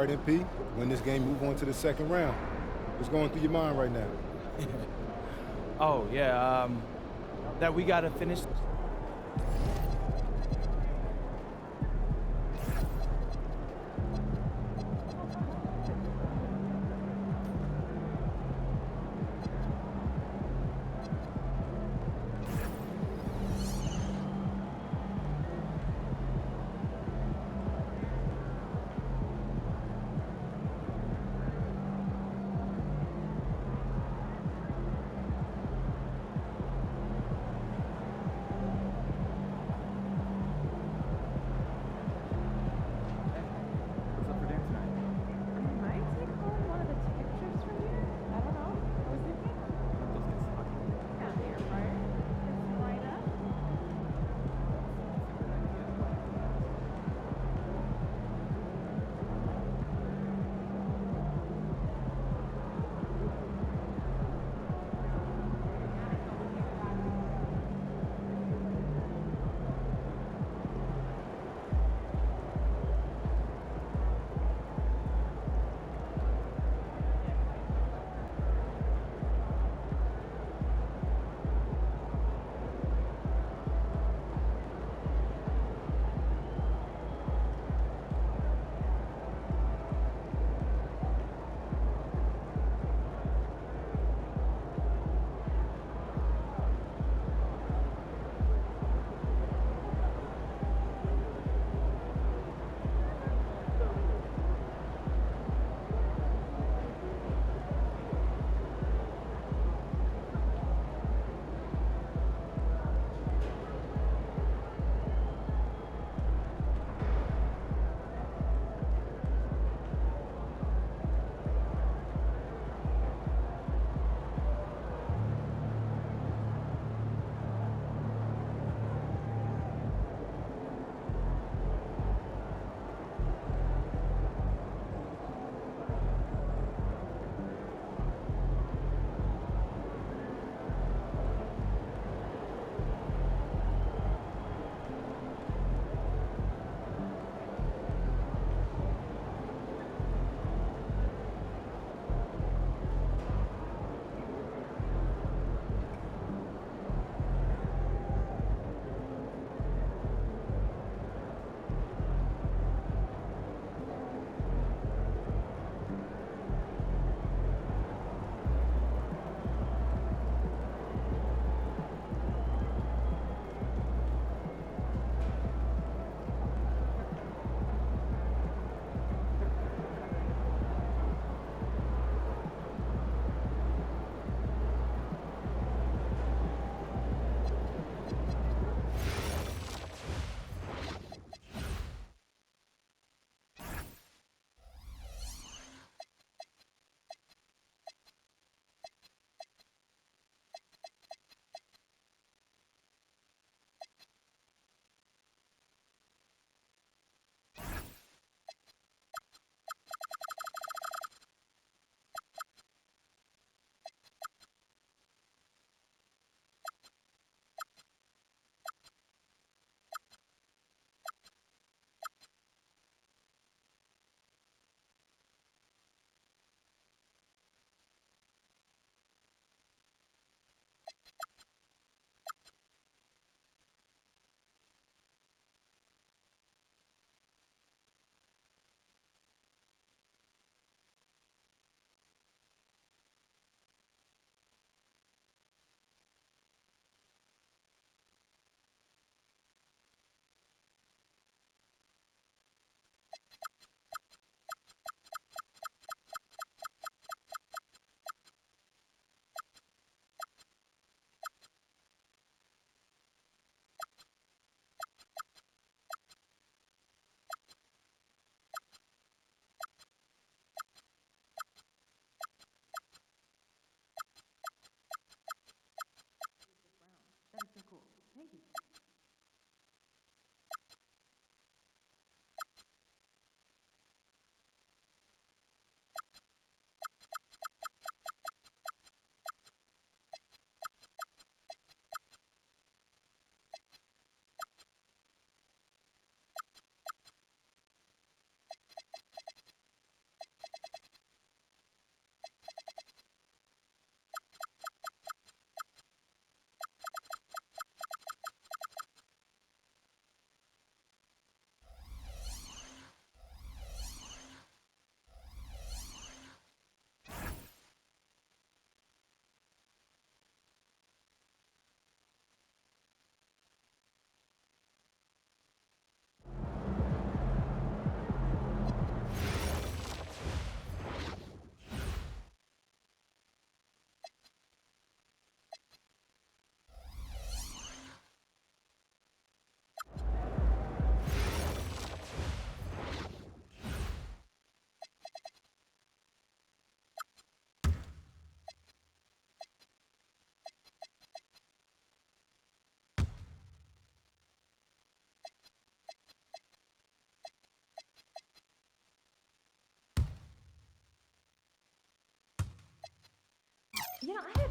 All right, MP, win this game, move on to the second round. What's going through your mind right now? Oh yeah, that we gotta finish.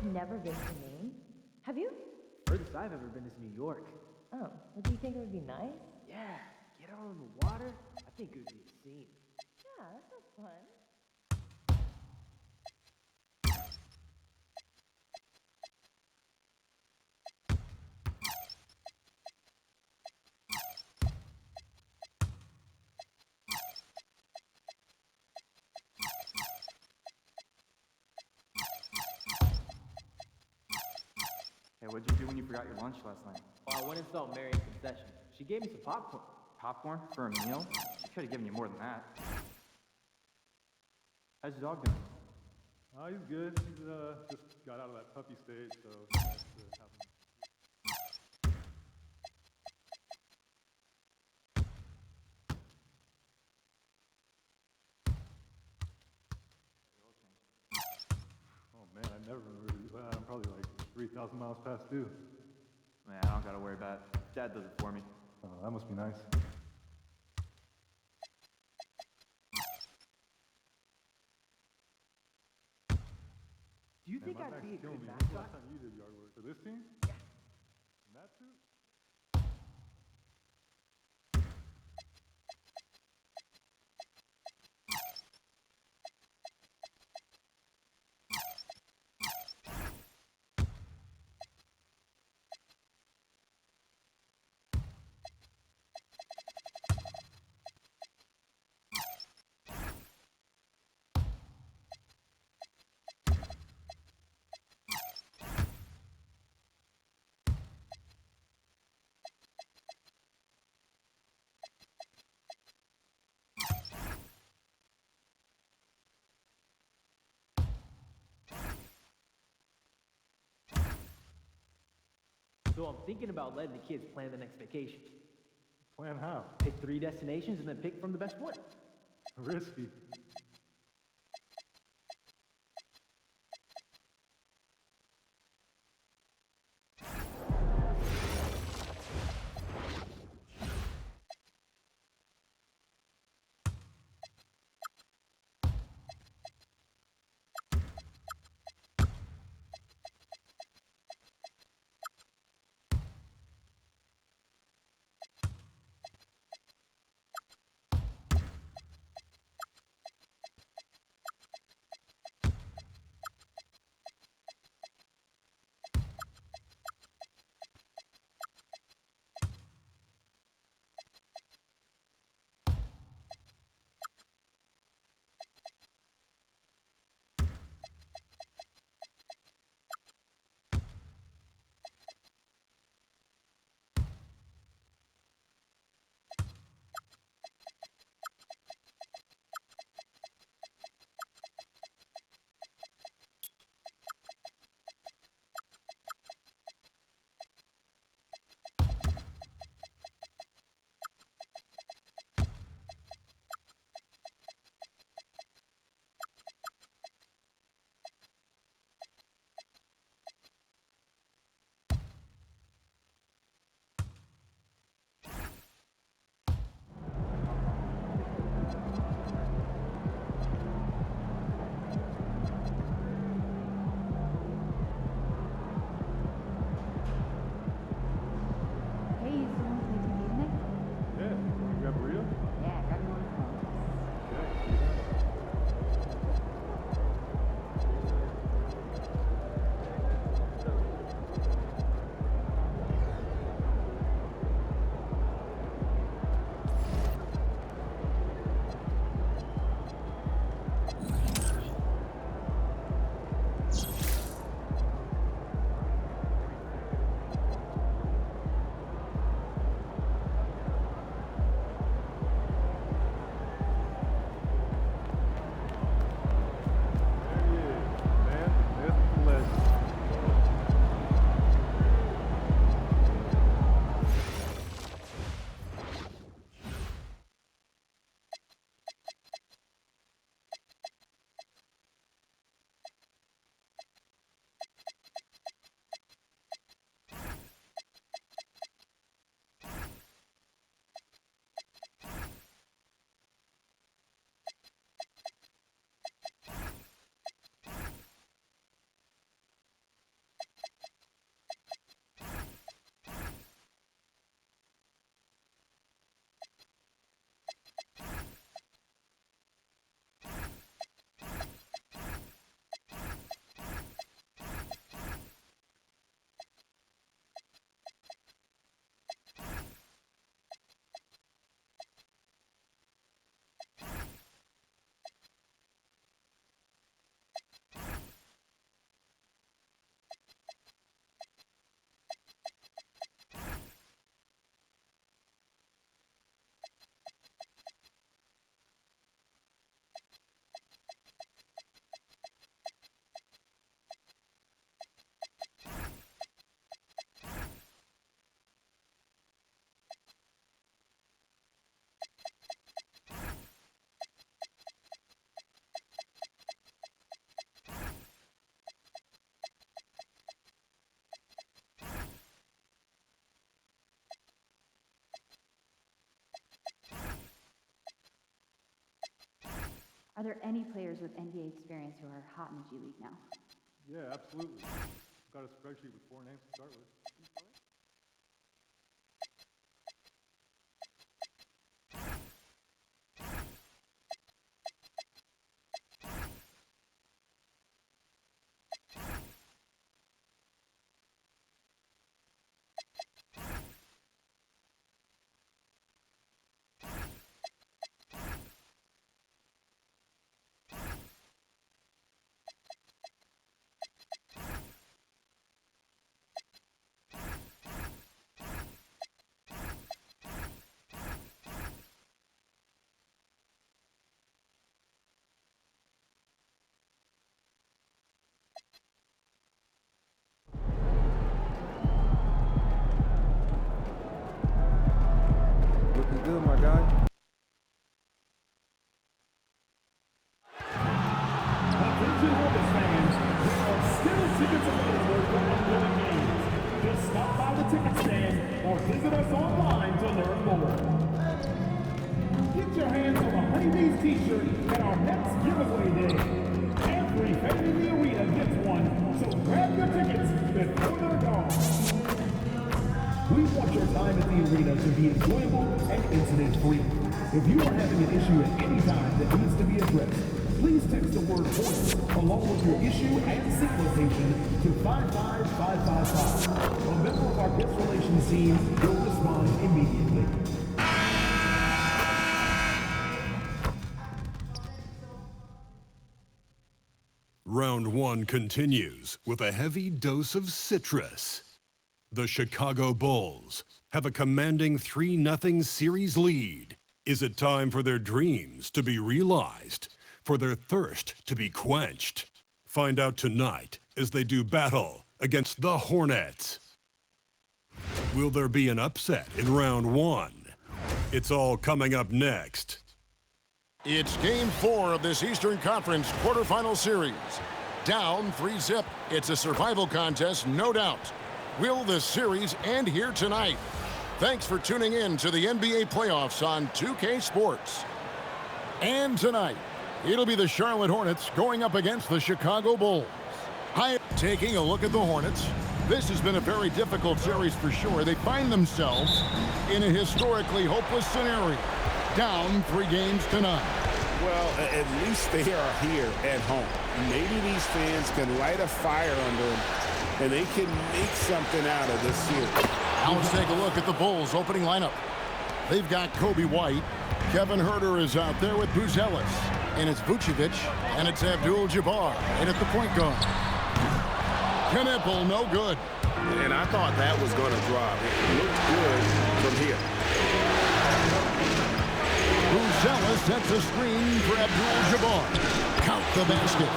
never been to Maine. Have you? Furthest I've ever been is New York. Oh, well, do you think it would be nice? Yeah, get out on the water. I think it would be a scene. Yeah, that sounds fun. Hey, what'd you do when you forgot your lunch last night? Oh, I went and saw Mary in concession. She gave me some popcorn. Popcorn for a meal? She could have given you more than that. How's your dog doing? Oh, he's good. He's just got out of that puppy stage, so it's nice to have him. Oh man, I never remember to do that. I'm probably like 3,000 miles past due. Man, I don't gotta worry about it. Dad does it for me. Oh, that must be nice. Do you Man, think my I'd back's be a killing good me. When's the last mascot? time you did yard work? For this team? Yeah. In that suit? So I'm thinking about letting the kids plan the next vacation. Plan how? Pick 3 destinations and then pick from the best one. Risky. Are there any players with NBA experience who are hot in the G League now? Yeah, absolutely. Got a spreadsheet with 4 names to start with. Looking good, my guy. Attention Hornets fans, there are still tickets available for upcoming games. Just stop by the ticket stand or visit us online to learn more. Get your hands on a Honeybees t-shirt at our next giveaway day. Every fan in the arena gets one, so grab your tickets before they're gone. We want your time at the arena to be enjoyable and incident-free. If you are having an issue at any time that needs to be addressed, please text the word Hornets along with your issue and seat location to 55555. A member of our guest relations team will respond immediately. Round 1 continues with a heavy dose of citrus. The Chicago Bulls have a commanding 3-0 series lead. Is it time for their dreams to be realized, for their thirst to be quenched? Find out tonight as they do battle against the Hornets. Will there be an upset in round 1? It's all coming up next. It's Game 4 of this Eastern Conference quarterfinal series. Down 3-0. It's a survival contest, no doubt. Will the series end here tonight? Thanks for tuning in to the NBA playoffs on 2K Sports. And tonight, it'll be the Charlotte Hornets going up against the Chicago Bulls. Taking a look at the Hornets, this has been a very difficult series for sure. They find themselves in a historically hopeless scenario. Down 3 games to none. Well, at least they are here at home. Maybe these fans can light a fire under them, and they can make something out of this series. Now let's take a look at the Bulls' opening lineup. They've got Kobe White. Kevin Huerter is out there with Buzelis. And it's Vucevic. And it's Abdul-Jabbar. And at the point guard. Knipple, no good. And I thought that was going to drop. It looked good from here. Buzelis sets a screen for Abdul-Jabbar. Count the basket.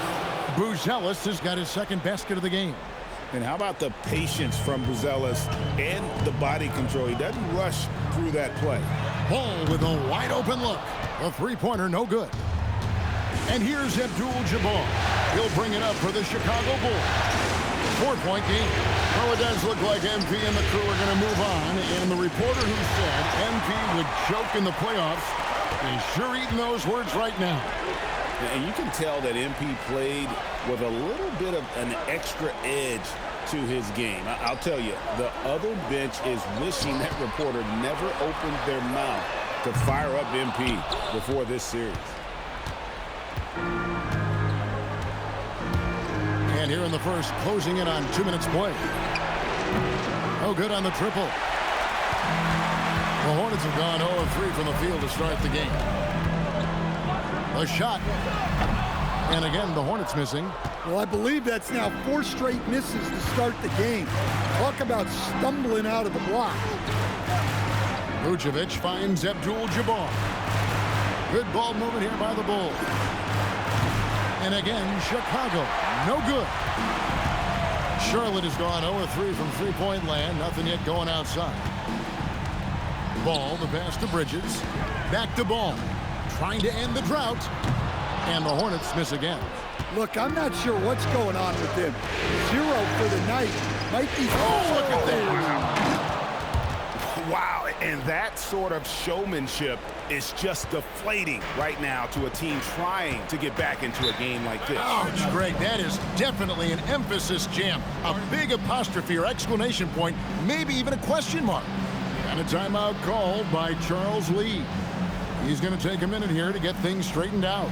Buzelis has got his second basket of the game. And how about the patience from Buzelis and the body control? He doesn't rush through that play. Ball with a wide open look. A three-pointer, no good. And here's Abdul-Jabbar. He'll bring it up for the Chicago Bulls. 4-point game. Well, it does look like MP and the crew are going to move on. And the reporter who said MP would choke in the playoffs is sure eating those words right now. And you can tell that MP played with a little bit of an extra edge to his game. I'll tell you, the other bench is wishing that reporter never opened their mouth to fire up MP before this series. And here in the first, closing in on 2 minutes play. Oh, good on the triple. The Hornets have gone 0-3 from the field to start the game. A shot. And again, the Hornets missing. Well, I believe that's now 4 straight misses to start the game. Talk about stumbling out of the block. Vucevic finds Abdul-Jabbar. Good ball movement here by the Bulls. And again, Chicago, no good. Charlotte has gone 0-3 from three-point land. Nothing yet going outside. Ball, the pass to Bridges. Back to Ball. Trying to end the drought. And the Hornets miss again. Look, I'm not sure what's going on with him. 0 for the night. Might be... Oh, look at that. Wow, and And that sort of showmanship is just deflating right now to a team trying to get back into a game like this. Ouch, Greg, that is definitely an emphasis jam. A big apostrophe or exclamation point, maybe even a question mark. And a timeout called by Charles Lee. He's going to take a minute here to get things straightened out.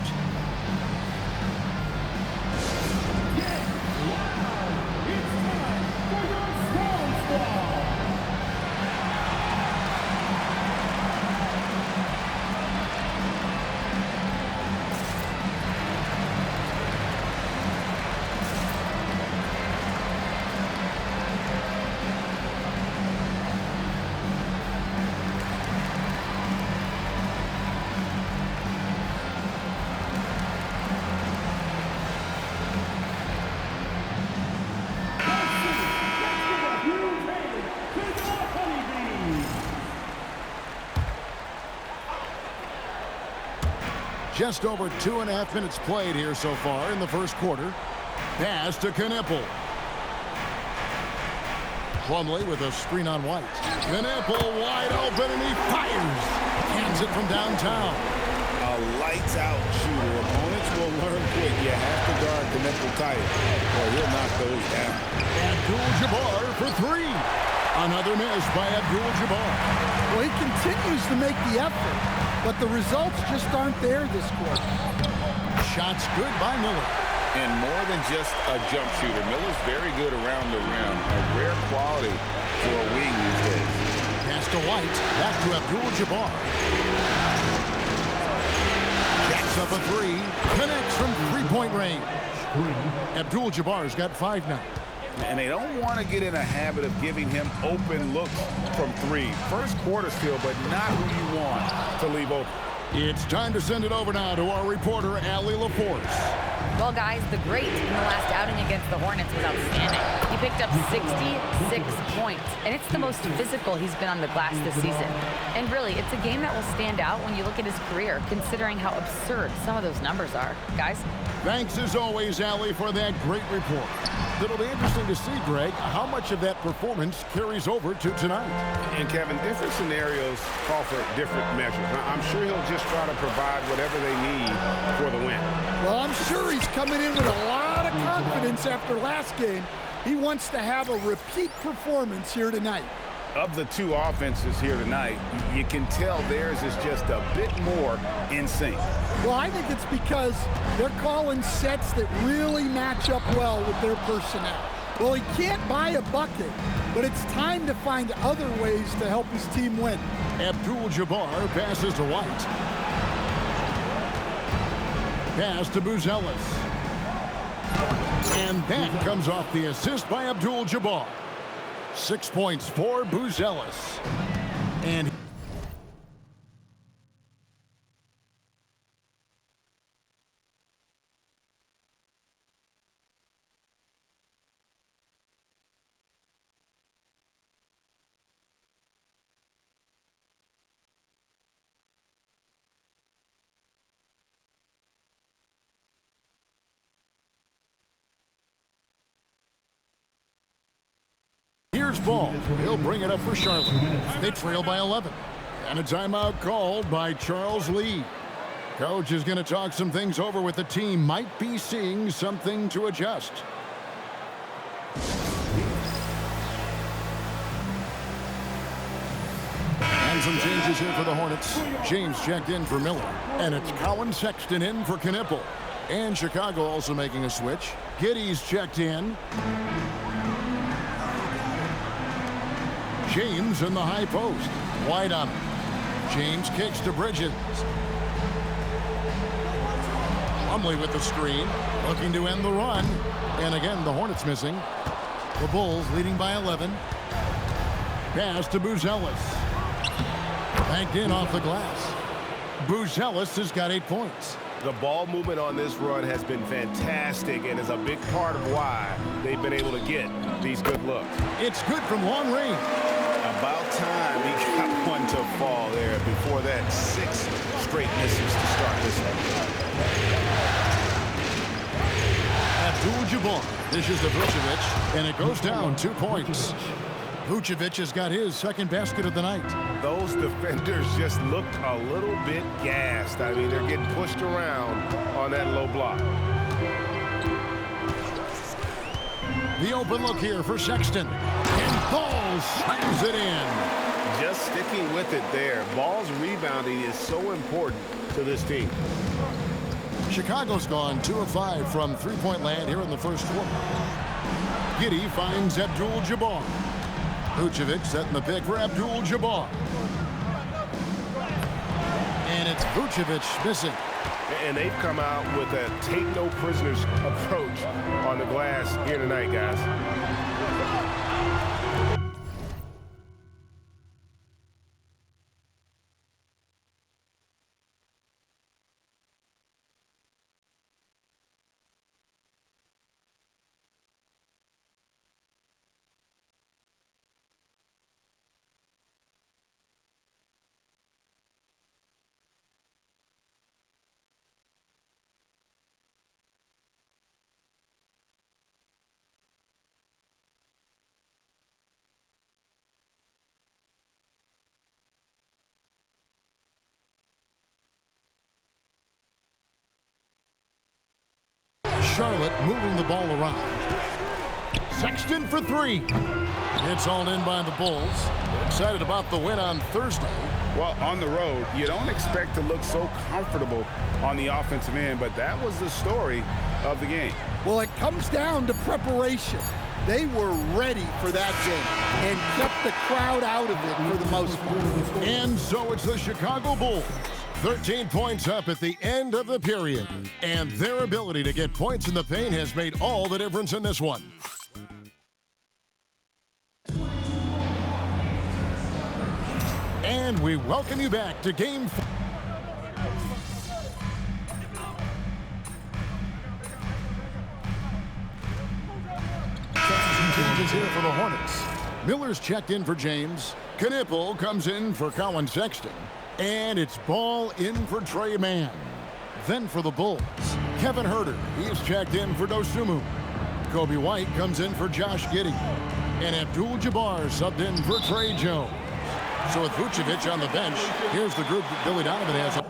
Just over 2.5 minutes played here so far in the first quarter. Pass to Knipple. Plumlee with a screen on White. Knipple wide open and he fires. Hands it from downtown. A lights-out shooter. Opponents will learn quick. You have to guard Knipple tight, or he'll knock those down. Abdul-Jabbar for three. Another miss by Abdul-Jabbar. Well, he continues to make the effort, but the results just aren't there this quarter. Shots good by Miller. And more than just a jump shooter, Miller's very good around the rim. A rare quality for a wing these days. Pass to White. Back to Abdul-Jabbar. Jacks up a three. Connects from three-point range. Abdul-Jabbar's got 5 now. And they don't want to get in a habit of giving him open looks from three. First quarter still, but not who you want to leave open. It's time to send it over now to our reporter, Allie LaForce. Well, guys, the great in the last outing against the Hornets was outstanding. He picked up 66 points, and it's the most physical he's been on the glass this season. And really, it's a game that will stand out when you look at his career, considering how absurd some of those numbers are. Guys? Thanks, as always, Allie, for that great report. It'll be interesting to see, Greg, how much of that performance carries over to tonight. And, Kevin, different scenarios call for different measures. I'm sure he'll just try to provide whatever they need for the win. Well, I'm sure he's coming in with a lot of confidence after last game. He wants to have a repeat performance here tonight. Of the two offenses here tonight, you can tell theirs is just a bit more in sync. Well, I think it's because they're calling sets that really match up well with their personnel. Well, he can't buy a bucket, but it's time to find other ways to help his team win. Abdul-Jabbar passes to White. Pass to Buzelis. And that comes off the assist by Abdul-Jabbar. 6 points for Buzelis. And here's Ball. He'll bring it up for Charlotte. They trail by 11. And a timeout called by Charles Lee. Coach is going to talk some things over with the team. Might be seeing something to adjust. And some changes here for the Hornets. James checked in for Miller. And it's Colin Sexton in for Knipple. And Chicago also making a switch. Giddey's checked in. James in the high post. White on him. James kicks to Bridges. Plumlee with the screen. Looking to end the run. And again, the Hornets missing. The Bulls leading by 11. Pass to Buzelis. Banked in off the glass. Buzelis has got 8 points. The ball movement on this run has been fantastic and is a big part of why they've been able to get these good looks. It's good from long range. About time he got one to fall there. Before that, 6 straight misses to start this one. Abdul-Jabbar dishes to Vucevic, and it goes down 2 points. Vucevic has got his second basket of the night. Those defenders just looked a little bit gassed. I mean, they're getting pushed around on that low block. The open look here for Sexton. And Ball slams it in. Just sticking with it there. Ball's rebounding is so important to this team. Chicago's gone 2 of 5 from three-point land here in the first quarter. Giddey finds Abdul-Jabbar. Vucevic setting the pick for Abdul-Jabbar. And it's Vucevic missing. And they've come out with a take-no-prisoners approach on the glass here tonight, guys. Charlotte moving the ball around. Sexton for 3. It's all in by the Bulls. Excited about the win on Thursday. Well, on the road, you don't expect to look so comfortable on the offensive end, but that was the story of the game. Well, it comes down to preparation. They were ready for that game and kept the crowd out of it for the most part. And so it's the Chicago Bulls. 13 points up at the end of the period. And their ability to get points in the paint has made all the difference in this one. And we welcome you back to Game 4. Changes here for the Hornets. Miller's checked in for James. Knipple comes in for Colin Sexton. And it's Ball in for Trey Mann. Then for the Bulls, Kevin Huerter. He's checked in for Dosunmu. Kobe White comes in for Josh Giddey. And Abdul-Jabbar subbed in for Trey Jones. So with Vucevic on the bench, here's the group that Billy Donovan has.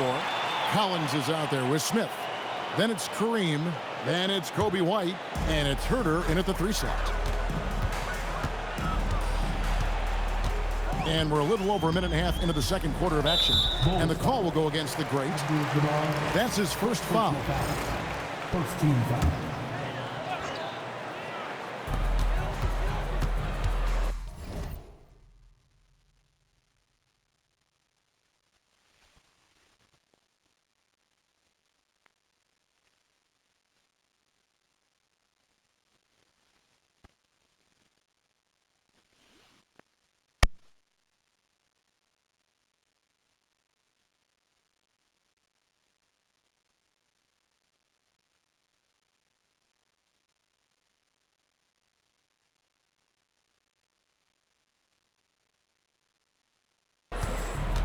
floor. Collins is out there with Smith. Then it's Kareem. Then it's Kobe White. And it's Herter in at the 3 slot. And we're a little over a minute and a half into the second quarter of action. And the call will go against the great. That's his first foul. First team foul.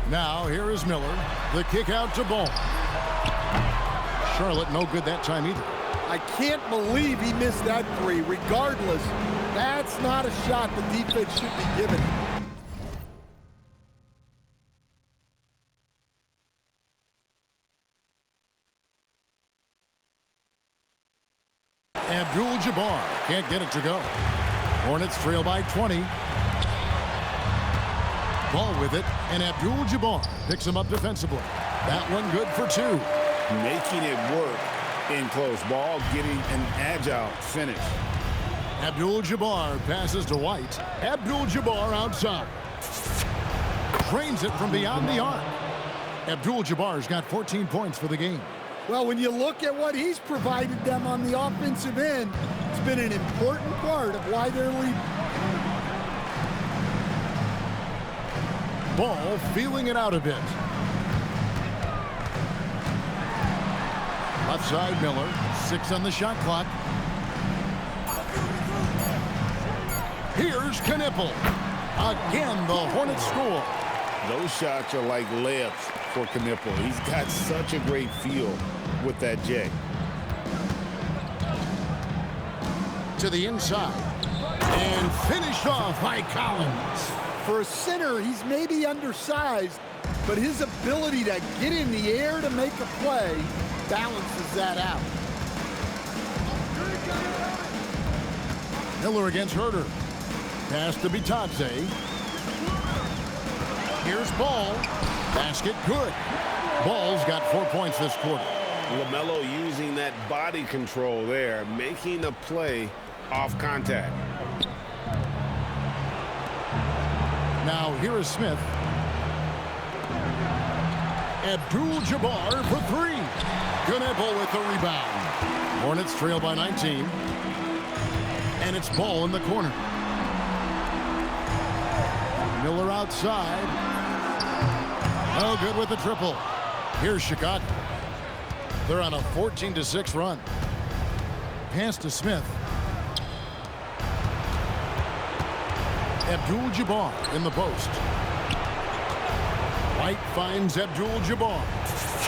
Now, here is Miller. The kick out to Ball. Charlotte, no good that time either. I can't believe he missed that 3. Regardless, that's not a shot the defense should be giving. Abdul-Jabbar can't get it to go. Hornets trail by 20. Ball with it, and Abdul-Jabbar picks him up defensively. That one good for 2. Making it work in close. Ball getting an agile finish. Abdul-Jabbar passes to White. Abdul-Jabbar outside. Drains it from beyond the arc. Abdul-Jabbar's got 14 points for the game. Well, when you look at what he's provided them on the offensive end, it's been an important part of why they're leading. Ball feeling it out a bit. Left side, Miller. 6 on the shot clock. Here's Knipple. Again, the Hornets score. Those shots are like layups for Knipple. He's got such a great feel with that J. To the inside. And finished off by Collins. For a center, he's maybe undersized, but his ability to get in the air to make a play balances that out. Miller against Herter. Pass to Bitadze. Here's Ball. Basket good. Ball's got 4 points this quarter. LaMelo using that body control there, making the play off contact. Now here is Smith. Abdul-Jabbar for 3. Knipple with the rebound. Hornets trail by 19. And it's Ball in the corner. Miller outside. Oh, good with the triple. Here's Chicago. They're on a 14-6 run. Pass to Smith. Abdul-Jabbar in the post. White finds Abdul-Jabbar.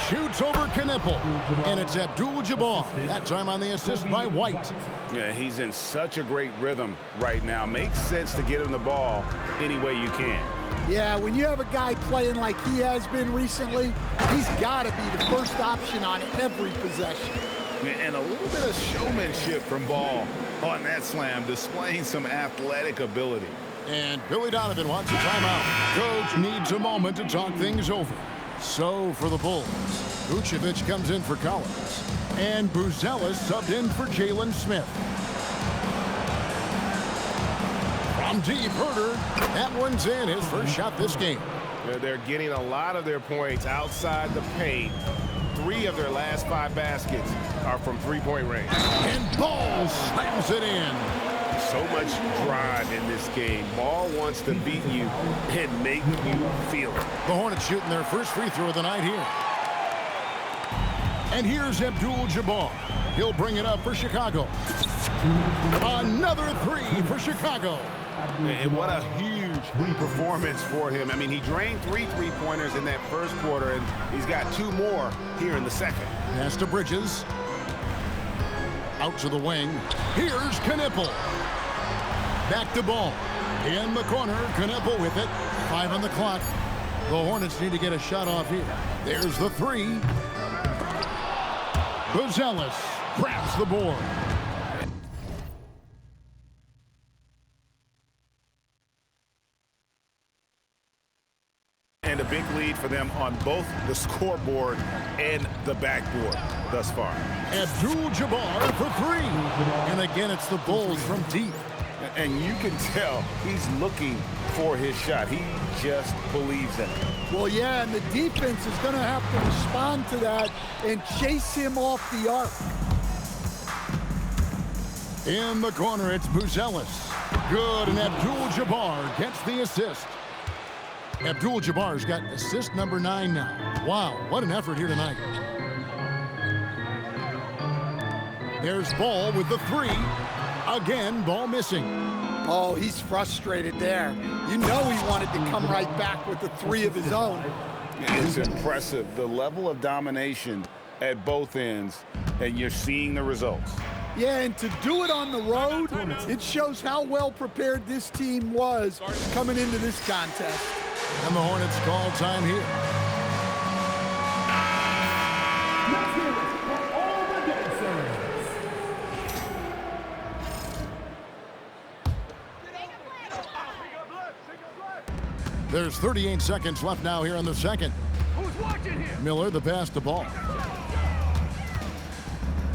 Shoots over Knipple. And it's Abdul-Jabbar. That time on the assist by White. Yeah, he's in such a great rhythm right now. Makes sense to get him the ball any way you can. Yeah, when you have a guy playing like he has been recently, he's got to be the first option on every possession. And a little bit of showmanship from Ball on that slam, displaying some athletic ability. And Billy Donovan wants a timeout. Coach needs a moment to talk things over. So for the Bulls, Vucevic comes in for Collins. And Buzelis subbed in for Jalen Smith. From deep, Herter. That one's in, his first shot this game. They're getting a lot of their points outside the paint. 3 of their last 5 baskets are from three-point range. And Ball slams it in. So much drive in this game. Ball wants to beat you and make you feel it. The Hornets shooting their first free throw of the night here. And here's Abdul-Jabbar. He'll bring it up for Chicago. Another 3 for Chicago. And what a huge performance for him. I mean, he drained 3 three-pointers in that first quarter, and he's got 2 more here in the second. Pass to Bridges. Out to the wing. Here's Knipple. Back to Ball. In the corner, Knipple with it. 5 on the clock. The Hornets need to get a shot off here. There's the three. Buzelis grabs the board. And a big lead for them on both the scoreboard and the backboard thus far. Abdul-Jabbar for three. And again, it's the Bulls from deep. And you can tell he's looking for his shot. He just believes in it. Well, yeah, and the defense is going to have to respond to that and chase him off the arc. In the corner, it's Buzelis. Good, and Abdul-Jabbar gets the assist. Abdul-Jabbar's got assist number 9 now. Wow, what an effort here tonight. There's Ball with the three. Again, Ball missing. Oh, he's frustrated there. You know he wanted to come right back with the three of his own. It's impressive, the level of domination at both ends, and you're seeing the results. Yeah, and to do it on the road, it shows how well prepared this team was coming into this contest. And the Hornets call time here. Let's hear it for all the dancers. There's 38 seconds left now here in the second. Who's watching here? Miller, the pass to Ball.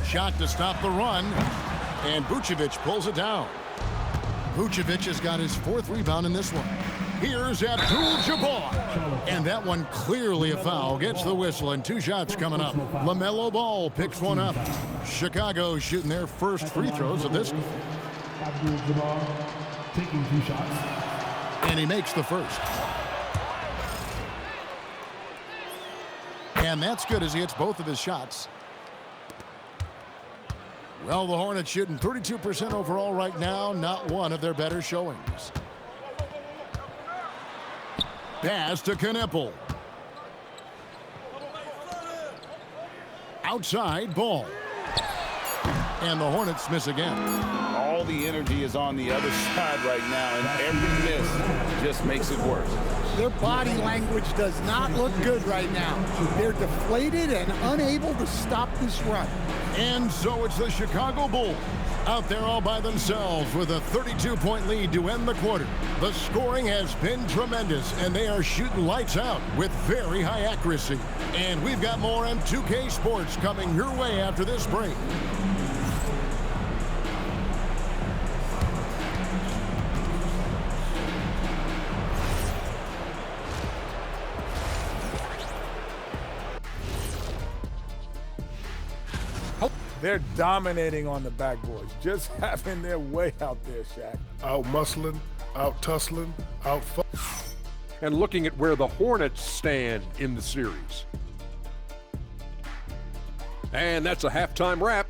Shot to stop the run, and Vucevic pulls it down. Vucevic has got his 4th rebound in this one. Here's Abdul-Jabbar, and that one clearly a foul. Gets the whistle, and 2 shots coming up. LaMelo Ball picks one up. Chicago shooting their first free throws of this. Abdul-Jabbar taking 2 shots. And he makes the first. And that's good as he hits both of his shots. Well, the Hornets shooting 32% overall right now, not one of their better showings. Pass to Kneppel. Outside, Ball. And the Hornets miss again. All the energy is on the other side right now, and every miss just makes it worse. Their body language does not look good right now. They're deflated and unable to stop this run. And so it's the Chicago Bulls out there all by themselves with a 32-point lead to end the quarter. The scoring has been tremendous, and they are shooting lights out with very high accuracy. And we've got more M2K Sports coming your way after this break. They're dominating on the backboards, just having their way out there, Shaq. Out muscling, out tussling, out and looking at where the Hornets stand in the series. And that's a halftime wrap.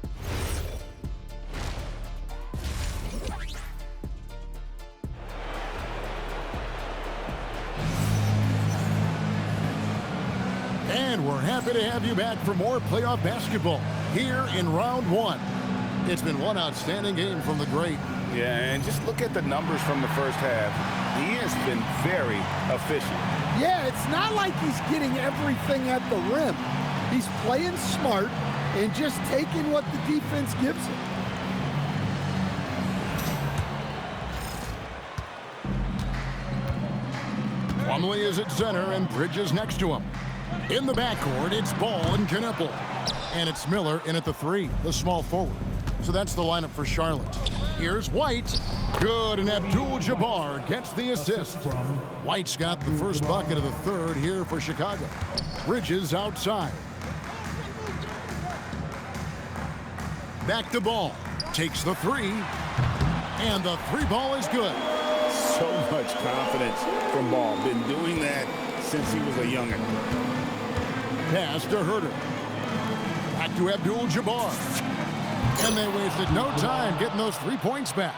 And we're happy to have you back for more playoff basketball here in round 1. It's been one outstanding game from the great. Yeah, and just look at the numbers from the first half. He has been very efficient. Yeah, it's not like he's getting everything at the rim. He's playing smart and just taking what the defense gives him. Plumlee is at center and Bridges next to him. In the backcourt, it's Ball and Kneppel. And it's Miller in at the 3, the small forward. So that's the lineup for Charlotte. Here's White. Good, and Abdul-Jabbar gets the assist. White's got the first bucket of the third here for Chicago. Bridges outside. Back to Ball. Takes the 3. And the 3 ball is good. So much confidence from Ball. Been doing that since he was a youngin'. Pass to Herter. Back to Abdul-Jabbar. And they wasted no time getting those 3 points back.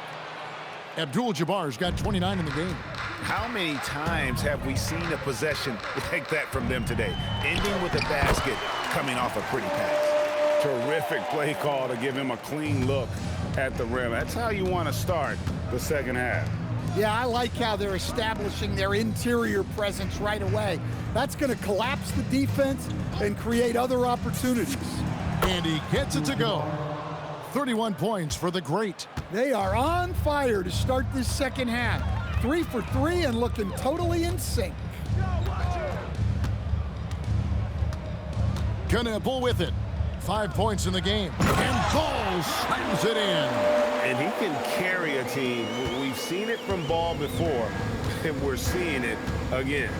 Abdul-Jabbar's got 29 in the game. How many times have we seen a possession like that from them today? Ending with a basket, coming off a pretty pass. Terrific play call to give him a clean look at the rim. That's how you want to start the second half. Yeah, I like how they're establishing their interior presence right away. That's going to collapse the defense and create other opportunities. And he gets it to go. 31 points for the Great. They are on fire to start this second half. 3 for 3 and looking totally in sync. Knipple with it. 5 points in the game. And Ball slams it in. And he can carry a team. We've seen it from Ball before, and we're seeing it again.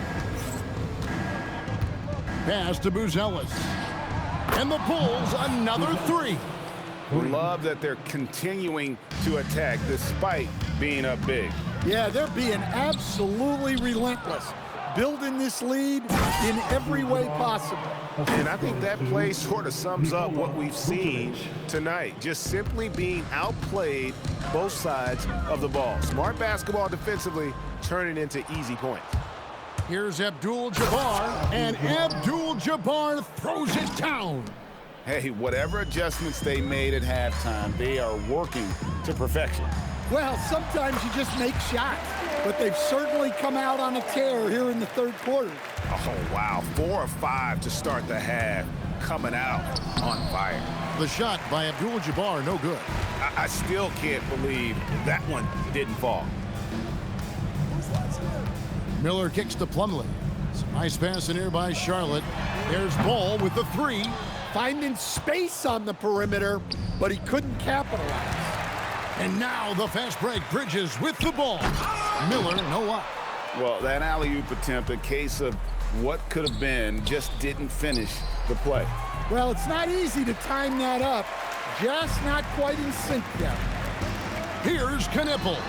Pass to Buzelis. And the Bulls another 3. Love that they're continuing to attack despite being up big. Yeah, they're being absolutely relentless, building this lead in every way possible. And I think that play sort of sums up what we've seen tonight. Just simply being outplayed both sides of the ball. Smart basketball defensively, turning into easy points. Here's Abdul-Jabbar, and Abdul-Jabbar throws it down. Hey, whatever adjustments they made at halftime, they are working to perfection. Well, sometimes you just make shots, but they've certainly come out on a tear here in the third quarter. Oh, wow. 4 of 5 to start the half, coming out on fire. The shot by Abdul-Jabbar, no good. I still can't believe that one didn't fall. Miller kicks to Plumlee. Some nice pass in here by Charlotte. There's Ball with the 3. Finding space on the perimeter, but he couldn't capitalize. And now the fast break. Bridges with the ball. Miller, no up. Well, that alley-oop attempt, a case of what could have been, just didn't finish the play. Well, it's not easy to time that up. Just not quite in sync yet. Here's Knipple.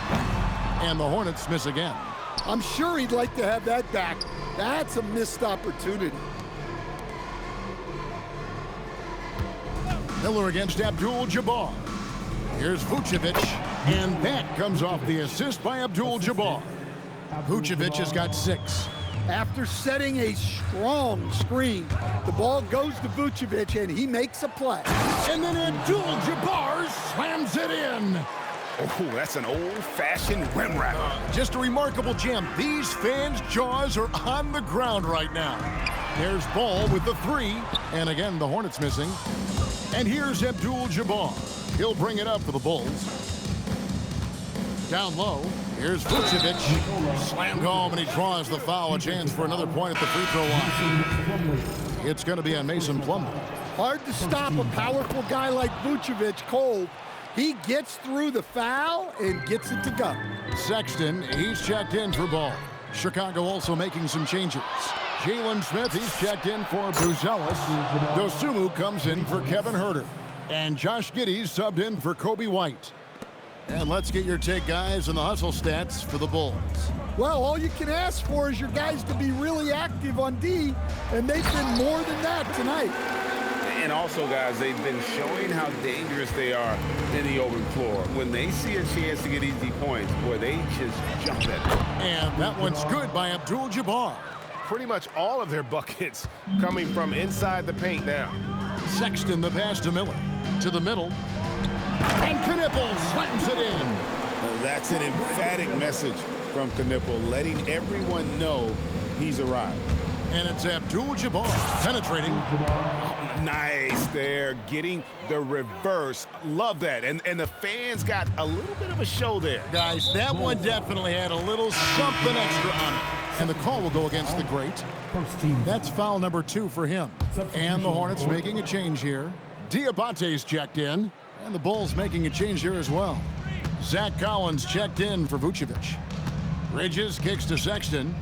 And the Hornets miss again. I'm sure he'd like to have that back. That's a missed opportunity. Miller against Abdul-Jabbar. Here's Vucevic, and that comes off the assist by Abdul-Jabbar. Vucevic has got 6. After setting a strong screen, the ball goes to Vucevic, and he makes a play. And then Abdul-Jabbar slams it in. Oh, that's an old-fashioned rim wrap. Just a remarkable jam. These fans' jaws are on the ground right now. There's Ball with the 3, and again, the Hornets missing. And here's Abdul-Jabbar. He'll bring it up for the Bulls. Down low, here's Vucevic. Slammed home, and he draws the foul. A chance for another point at the free throw line. It's going to be on Mason Plumlee. Hard to stop a powerful guy like Vucevic cold. He gets through the foul and gets it to go. Sexton, he's checked in for Ball. Chicago also making some changes. Jalen Smith, he's checked in for Buzelis. Dosunmu comes in for Kevin Huerter. And Josh Giddey subbed in for Kobe White. And let's get your take, guys, on the hustle stats for the Bulls. Well, all you can ask for is your guys to be really active on D, and they've been more than that tonight. And also, guys, they've been showing how dangerous they are in the open floor. When they see a chance to get easy points, boy, they just jump at it. And that one's good by Abdul-Jabbar. Pretty much all of their buckets coming from inside the paint now. Sexton, the pass to Miller. To the middle. And Knipple slams it in. Well, that's an emphatic message from Knipple, letting everyone know he's arrived. And it's Abdul-Jabbar penetrating. Nice there, getting the reverse. Love that. And the fans got a little bit of a show there. Guys, that one definitely had a little something extra on it. And the call will go against the Great. That's foul number 2 for him. And the Hornets making a change here. Diabate's checked in. And the Bulls making a change here as well. Zach Collins checked in for Vucevic. Bridges kicks to Sexton.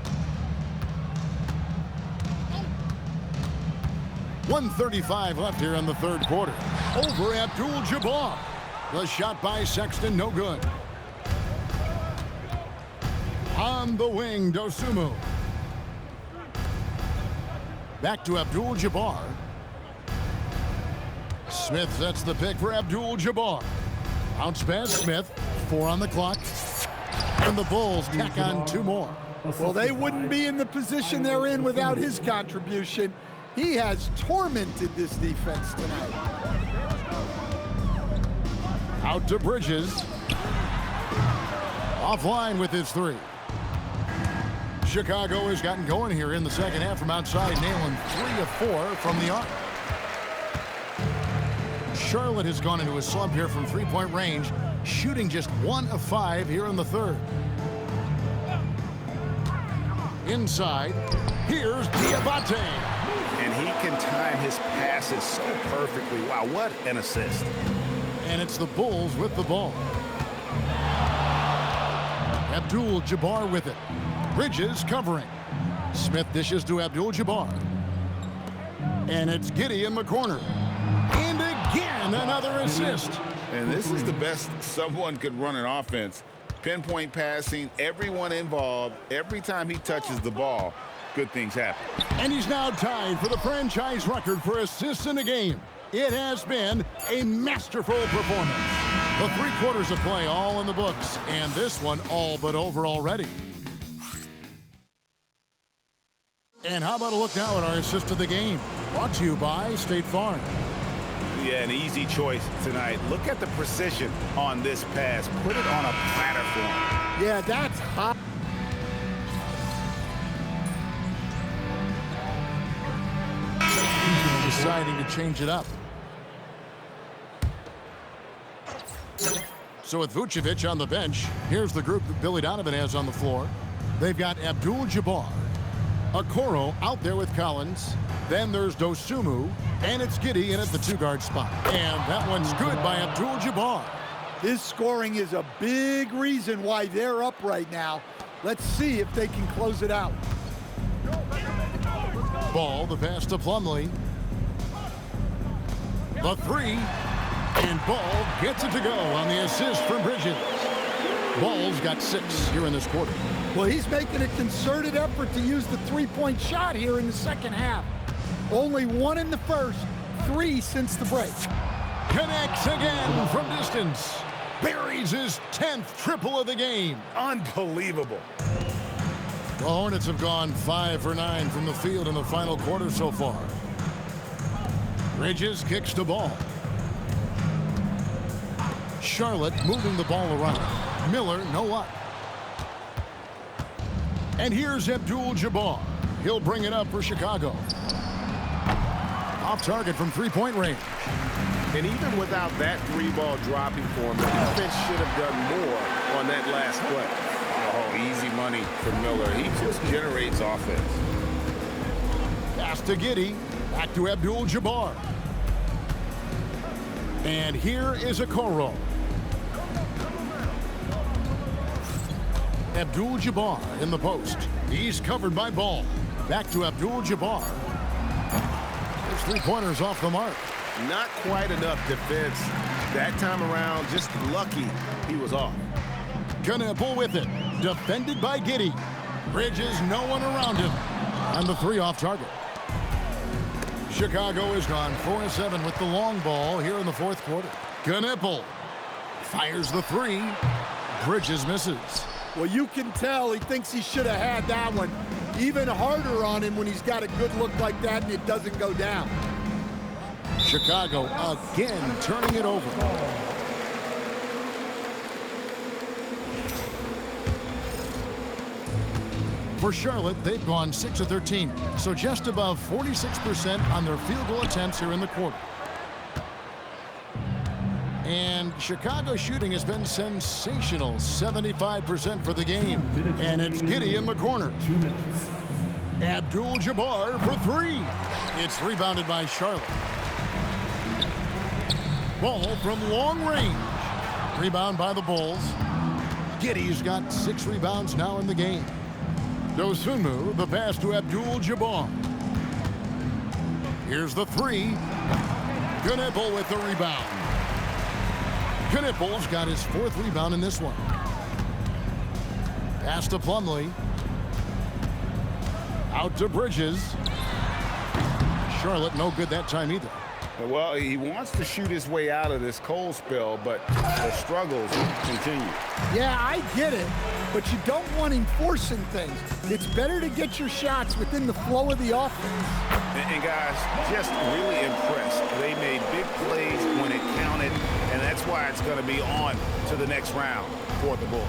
1:35 left here in the third quarter. Over Abdul-Jabbar. The shot by Sexton, no good. On the wing, Dosunmu. Back to Abdul-Jabbar. Smith sets the pick for Abdul-Jabbar. Bounce pass, Smith. 4 on the clock. And the Bulls tack on 2 more. Well, they wouldn't be in the position they're in without his contribution. He has tormented this defense tonight. Out to Bridges. Offline with his three. Chicago has gotten going here in the second half from outside, nailing 3 of 4 from the arc. Charlotte has gone into a slump here from three-point range, shooting just 1 of 5 here in the third. Inside, here's Diabate. And he can time his passes so perfectly. Wow, what an assist. And it's the Bulls with the ball. Abdul-Jabbar with it. Bridges covering. Smith dishes to Abdul-Jabbar. And it's Giddey in the corner. And again, another assist. And this is the best someone could run an offense. Pinpoint passing, everyone involved. Every time he touches the ball, good things happen. And he's now tied for the franchise record for assists in a game. It has been a masterful performance. The 3 quarters of play all in the books, and this one all but over already. And how about a look now at our assist of the game? Brought to you by State Farm. Yeah, an easy choice tonight. Look at the precision on this pass. Put it on a platter for him. Yeah, that's hot. Deciding to change it up. So with Vucevic on the bench, here's the group that Billy Donovan has on the floor. They've got Abdul-Jabbar, Okoro out there with Collins. Then there's Dosunmu, and it's Giddey in at the 2-guard spot. And that one's good by Abdul-Jabbar. His scoring is a big reason why they're up right now. Let's see if they can close it out. Ball, the pass to Plumlee. The 3, and Ball gets it to go on the assist from Bridges. Ball's got 6 here in this quarter. Well, he's making a concerted effort to use the three-point shot here in the second half. Only 1 in the first, 3 since the break. Connects again from distance. Buries his 10th triple of the game. Unbelievable. The Hornets have gone 5 for 9 from the field in the final quarter so far. Bridges kicks the ball. Charlotte moving the ball around. Miller, no luck. And here's Abdul-Jabbar. He'll bring it up for Chicago. Off target from three-point range. And even without that 3-ball dropping for him, the defense should have done more on that last play. Oh, easy money for Miller. He just generates offense. Pass to Giddey. Back to Abdul-Jabbar. And here is Okoro. Abdul-Jabbar in the post. He's covered by Ball. Back to Abdul-Jabbar. His 3-pointers off the mark. Not quite enough defense that time around. Just lucky he was off. Knipple with it. Defended by Giddey. Bridges, no one around him. And the 3 off target. Chicago has gone 4-7 with the long ball here in the fourth quarter. Knipple fires the 3. Bridges misses. Well, you can tell he thinks he should have had that one. Even harder on him when he's got a good look like that and it doesn't go down. Chicago again turning it over. For Charlotte, they've gone 6 of 13, so just above 46% on their field goal attempts here in the quarter. And Chicago shooting has been sensational, 75% for the game. And it's Giddey in the corner. Abdul-Jabbar for 3. It's rebounded by Charlotte. Ball from long range. Rebound by the Bulls. Giddey's got 6 rebounds now in the game. Dosunmu, the pass to Abdul-Jabbar. Here's the 3. Knipple with the rebound. Knipple's got his 4th rebound in this one. Pass to Plumlee. Out to Bridges. Charlotte no good that time either. Well, he wants to shoot his way out of this cold spell, but the struggles continue. Yeah, I get it, but you don't want him forcing things. It's better to get your shots within the flow of the offense. And guys, just really impressed. They made big plays when it counted, and that's why it's going to be on to the next round for the Bulls.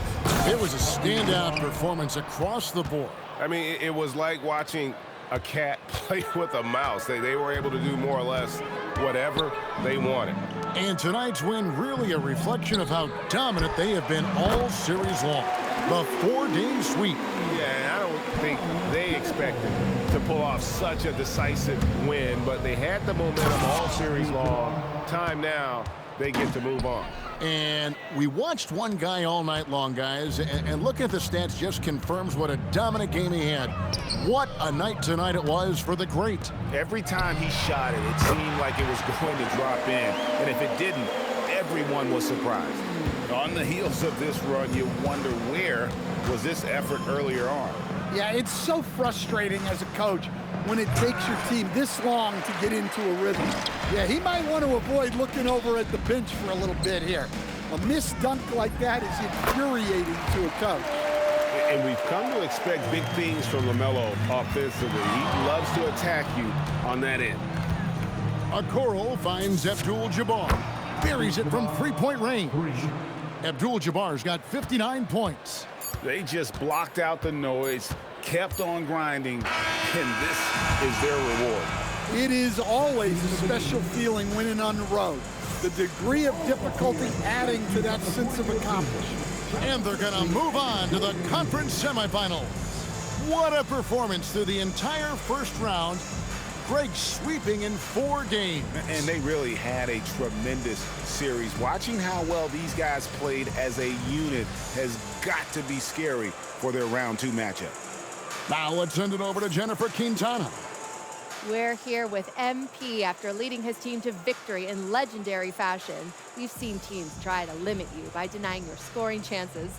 It was a standout performance across the board. I mean, it was like watching a cat play with a mouse. They were able to do more or less whatever they wanted. And tonight's win really a reflection of how dominant they have been all series long. The 4-game sweep. Yeah, and I don't think they expected to pull off such a decisive win, but they had the momentum all series long. Time now, they get to move on. And we watched one guy all night long, guys, and looking at the stats just confirms what a dominant game he had. What a night tonight it was for the great. Every time he shot it, it seemed like it was going to drop in. And if it didn't, everyone was surprised. On the heels of this run, you wonder where was this effort earlier on? Yeah, it's so frustrating as a coach when it takes your team this long to get into a rhythm. Yeah, he might want to avoid looking over at the bench for a little bit here. A missed dunk like that is infuriating to a coach. And we've come to expect big things from LaMelo offensively. He loves to attack you on that end. Okoro finds Abdul-Jabbar. Buries it from three-point range. Abdul-Jabbar's got 59 points. They just blocked out the noise, kept on grinding, and this is their reward. It is always a special feeling winning on the road. The degree of difficulty adding to that sense of accomplishment. And they're going to move on to the conference semifinals. What a performance through the entire first round. Greg sweeping in 4 games. And they really had a tremendous series. Watching how well these guys played as a unit has got to be scary for their round 2 matchup. Now let's send it over to Jennifer Quintana. We're here with MP after leading his team to victory in legendary fashion. We've seen teams try to limit you by denying your scoring chances.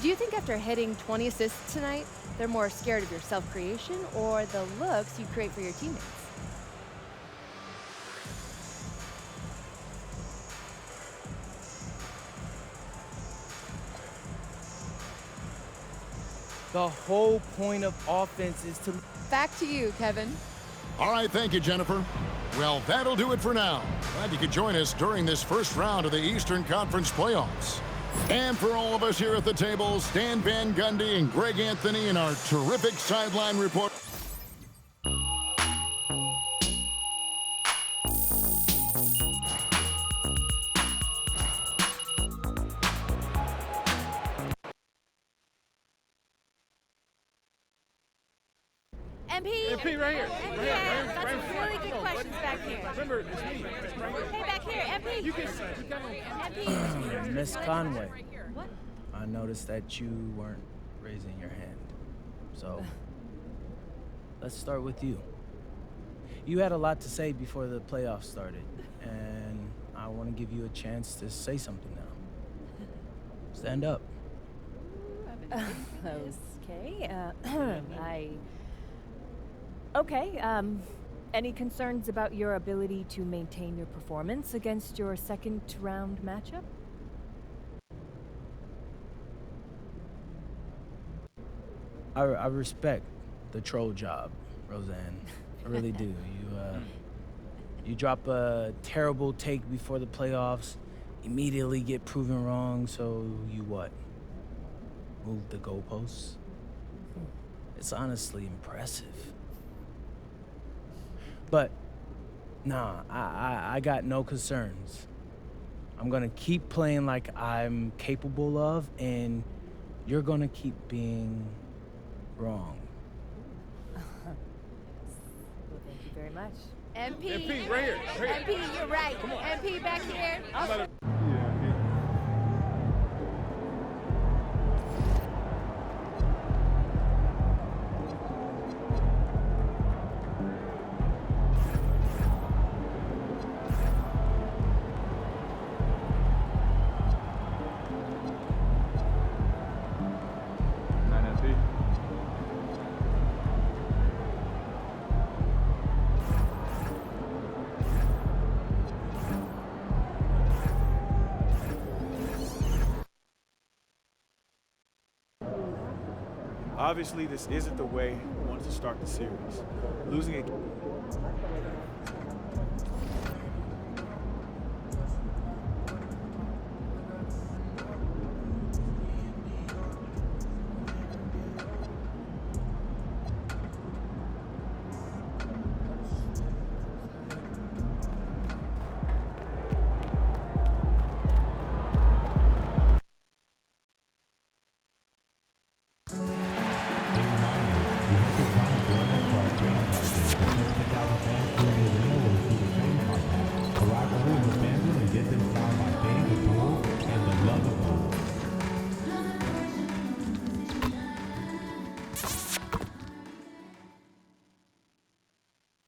Do you think after hitting 20 assists tonight, they're more scared of your self-creation or the looks you create for your teammates? The whole point of offense is to... Back to you, Kevin. All right, thank you, Jennifer. Well, that'll do it for now. Glad you could join us during this first round of the Eastern Conference playoffs. And for all of us here at the table, Stan Van Gundy and Greg Anthony and our terrific sideline report. MP, right here. MP, got some really good questions back here. Remember, it's me. Hey, back here, MP. You can MP. Miss Conway. What? I noticed that you weren't raising your hand. So, let's start with you. You had a lot to say before the playoffs started, and I want to give you a chance to say something now. Stand up. Okay. Okay, any concerns about your ability to maintain your performance against your second round matchup? I respect the troll job, Roseanne. I really do. You drop a terrible take before the playoffs, immediately get proven wrong, so you what? Move the goalposts? It's honestly impressive. But, nah, I got no concerns. I'm gonna keep playing like I'm capable of, and you're gonna keep being wrong. Well, thank you very much. MP, right here. MP, you're right. MP, back here. Obviously, this isn't the way we wanted to start the series. Losing a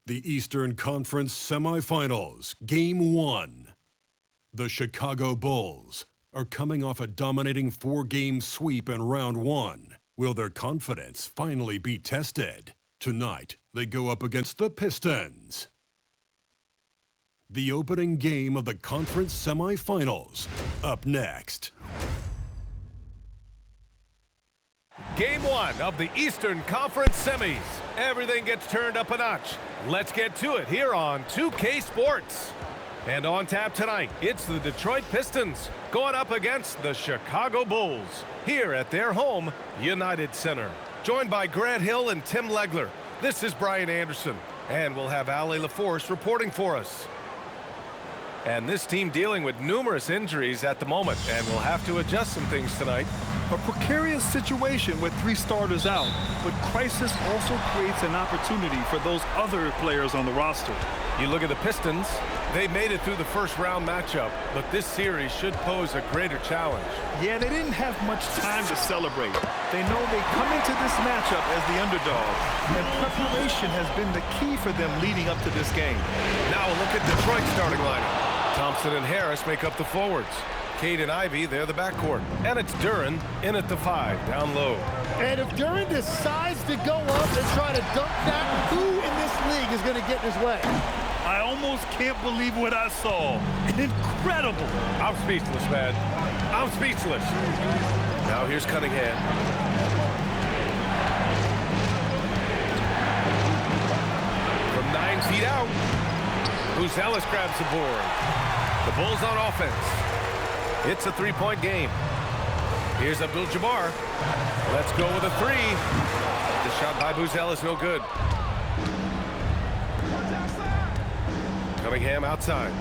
The Eastern Conference Semifinals, Game 1. The Chicago Bulls are coming off a dominating 4-game sweep in Round 1. Will their confidence finally be tested? Tonight, they go up against the Pistons. The opening game of the conference semifinals, up next. Game 1 of the Eastern Conference Semis. Everything gets turned up a notch. Let's get to it here on 2K Sports. And on tap tonight, it's the Detroit Pistons going up against the Chicago Bulls here at their home, United Center. Joined by Grant Hill and Tim Legler, this is Brian Anderson, and we'll have Ali LaForce reporting for us. And this team dealing with numerous injuries at the moment, and will have to adjust some things tonight. A precarious situation with 3 starters out, but crisis also creates an opportunity for those other players on the roster. You look at the Pistons, they made it through the first round matchup, but this series should pose a greater challenge. Yeah, they didn't have much time to celebrate. They know they come into this matchup as the underdog, and preparation has been the key for them leading up to this game. Now a look at Detroit's starting lineup. Thompson and Harris make up the forwards. Cade and Ivy, they're the backcourt. And it's Duren in at the 5, down low. And if Duren decides to go up and try to dunk that, who in this league is going to get in his way? I almost can't believe what I saw. Incredible. I'm speechless, man. I'm speechless. Now here's Cunningham. From 9 feet out, Buzelis grabs the board. The Bulls on offense. It's a 3-point game. Here's Abdul-Jabbar. Let's go with a 3. The shot by Buzelis, no good. Cunningham outside.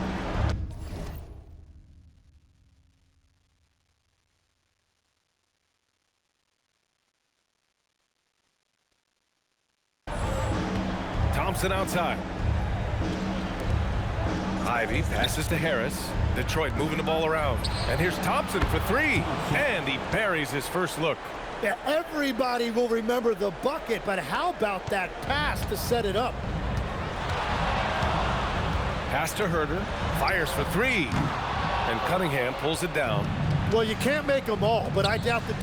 Thompson outside. Ivy passes to Harris. Detroit moving the ball around. And here's Thompson for 3. And he buries his first look. Yeah, everybody will remember the bucket, but how about that pass to set it up? Pass to Herter. Fires for 3. And Cunningham pulls it down. Well, you can't make them all, but I doubt that...